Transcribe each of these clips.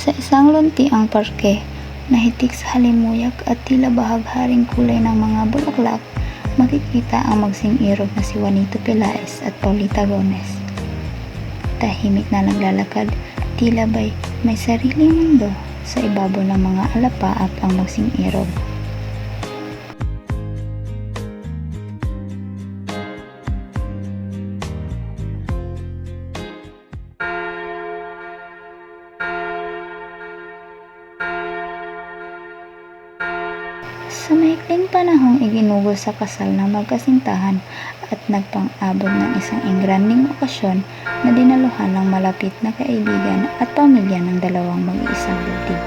Sa isang luntiang parke, nahitik sa halimuyak at tila bahagharing kulay ng mga bulaklak, makikita ang magsing-irog na si Juanito Pelaez at Paulita Gomez. Tahimik na naglalakad, tila ba'y may sariling mundo sa ibabaw ng mga alapaap ang magsing-irog. Sa maikling panahong iginugol sa kasal ng magkasintahan at nagpang-abot ng isang engranding okasyon na dinaluhan ng malapit na kaibigan at pamilya ng dalawang mag-iisang dibdib.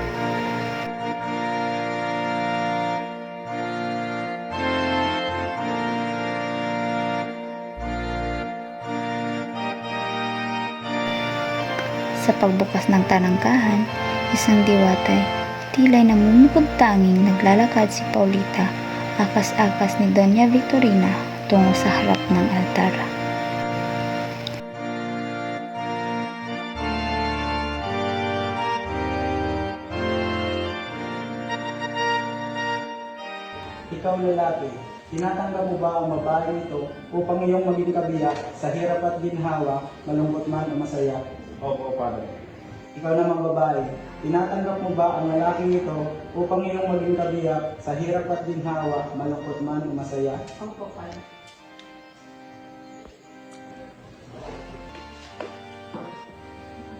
Sa pagbukas ng talangkahan, isang diwatay tila'y namumukod tanging naglalakad si Paulita, akas-akas ni Doña Victorina tungo sa harap ng altar. Ikaw lalaki, tinatanggap mo ba ang babaeng ito upang iyong maging kabiyak sa hirap at ginhawa, malungkot man o masaya? Opo, Padre. Ikaw namang babae, tinatanggap mo ba ang lalaking ito upang iyong maging kabiyak sa hirap at ginhawa, malungkot man o masaya? Opo, Padre.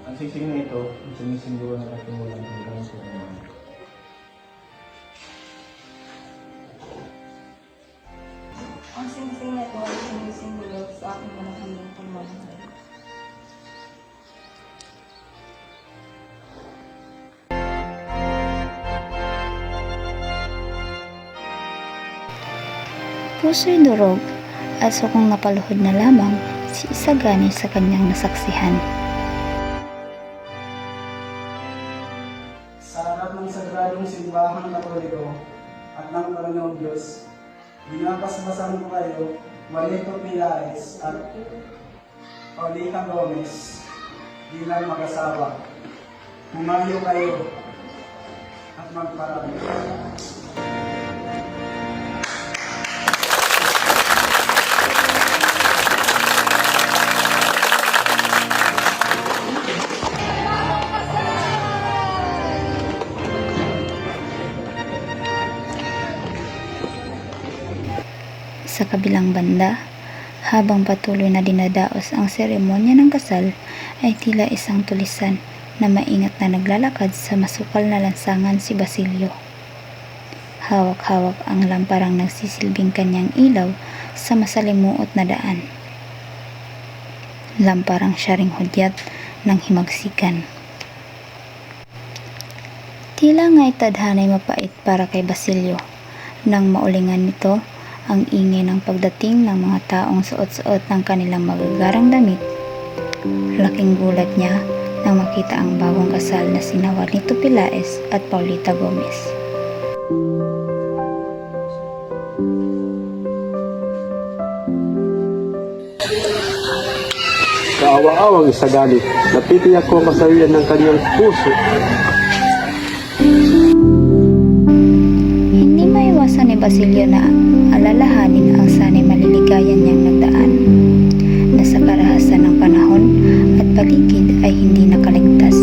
Ang siksing na ito, ang sumisimbolo ng katimulan hanggang sa ngayon. Ang singsing na ito ay sumisimbolo sa aking manahanggang pagmamahal. Puso'y durog at sukong napaluhod na lamang si Isagani sa kanyang nasaksihan. Sa harap ng sagradong simbahang Katoliko at ng Panginoong Diyos, binabasbasan ko kayo, Juanito Pelaez at Paulita Gomez, bilang mag-asawa. Humayo kayo at magparami. Sa kabilang banda, habang patuloy na dinadaos ang seremonya ng kasal, ay tila isang tulisan na maingat na naglalakad sa masukal na lansangan si Basilio. Hawak-hawak ang lamparang nagsisilbing kanyang ilaw sa masalimuot na daan. Lamparang siya ring hudyat ng himagsikan. Tila nga'y tadhana'y mapait para kay Basilio, nang maulingan nito ang ingay ng pagdating ng mga taong suot-suot ng kanilang magagarang damit. Laking gulat niya nang makita ang bagong kasal na sina Juanito Pelaez at Paulita Gomez. Kaawa-awang Isagani, napitiyak ko ang kasawian ng kanyang puso. Hindi maiwasan ni Basilio na alalahanin ang sanay maliligayan niyang nagdaan, na sa karahasan ng panahon at paligid ay hindi nakaligtas.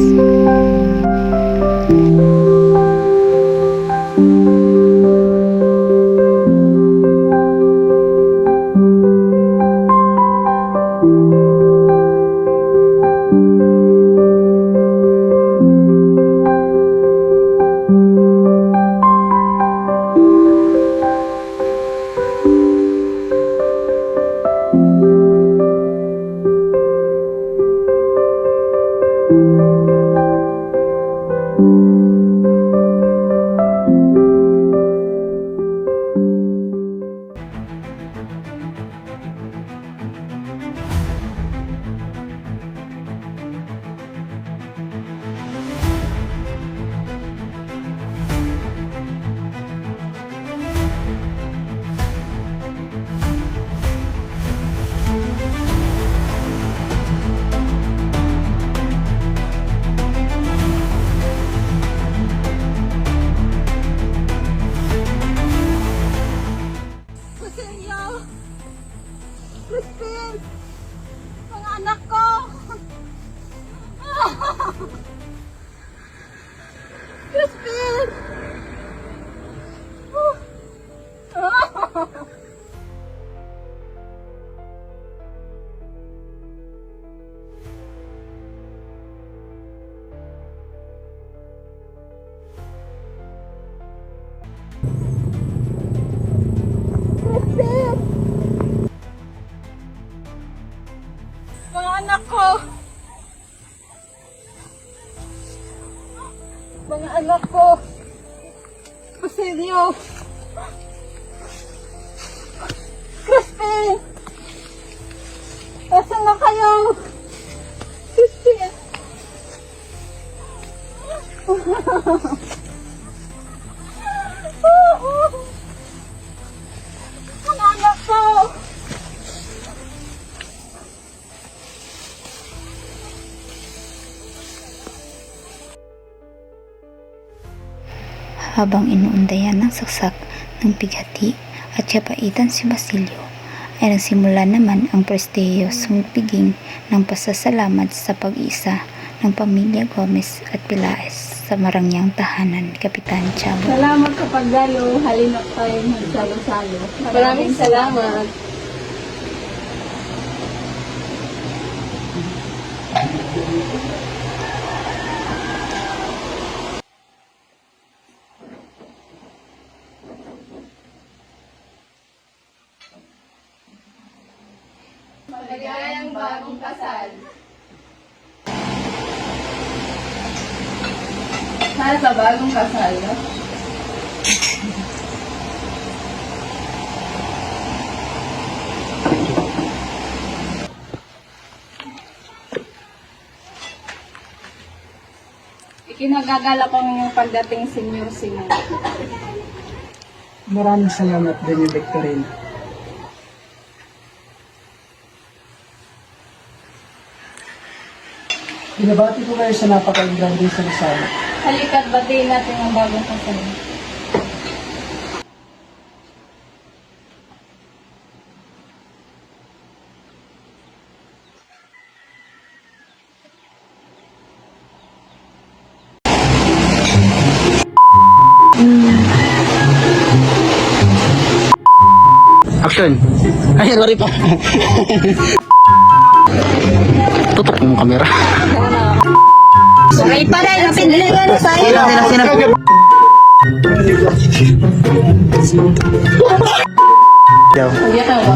Mga anak ko. Basilio. Crispin! Asan na kayo? Crispin! Mga anak ko! Habang inuundayan ng saksak ng bighati at siyapaitan si Basilio, ay nagsimula naman ang prestiyosong piging ng pasasalamat sa pag-isa ng pamilya Gomez at Pilaes sa marangyang tahanan ni Kapitan Chavo. Salamat sa pagdalo. Halina tayo magsalo-salo. Maraming salamat. Maligayang bagong kasal. Para sa bagong kasal, no? Ikinagagala ko ngayong pagdating Senyor Simon. Maraming salamat din yung Victorine. Binabati ko kayo sa napakagandang salasala. Halika't batiin natin ang bagong kasal. Action! Ay, sorry pa. Tutok yung kamera. Ay, paray, napinili ka na sa'yo. Daw. Uyak ka ba?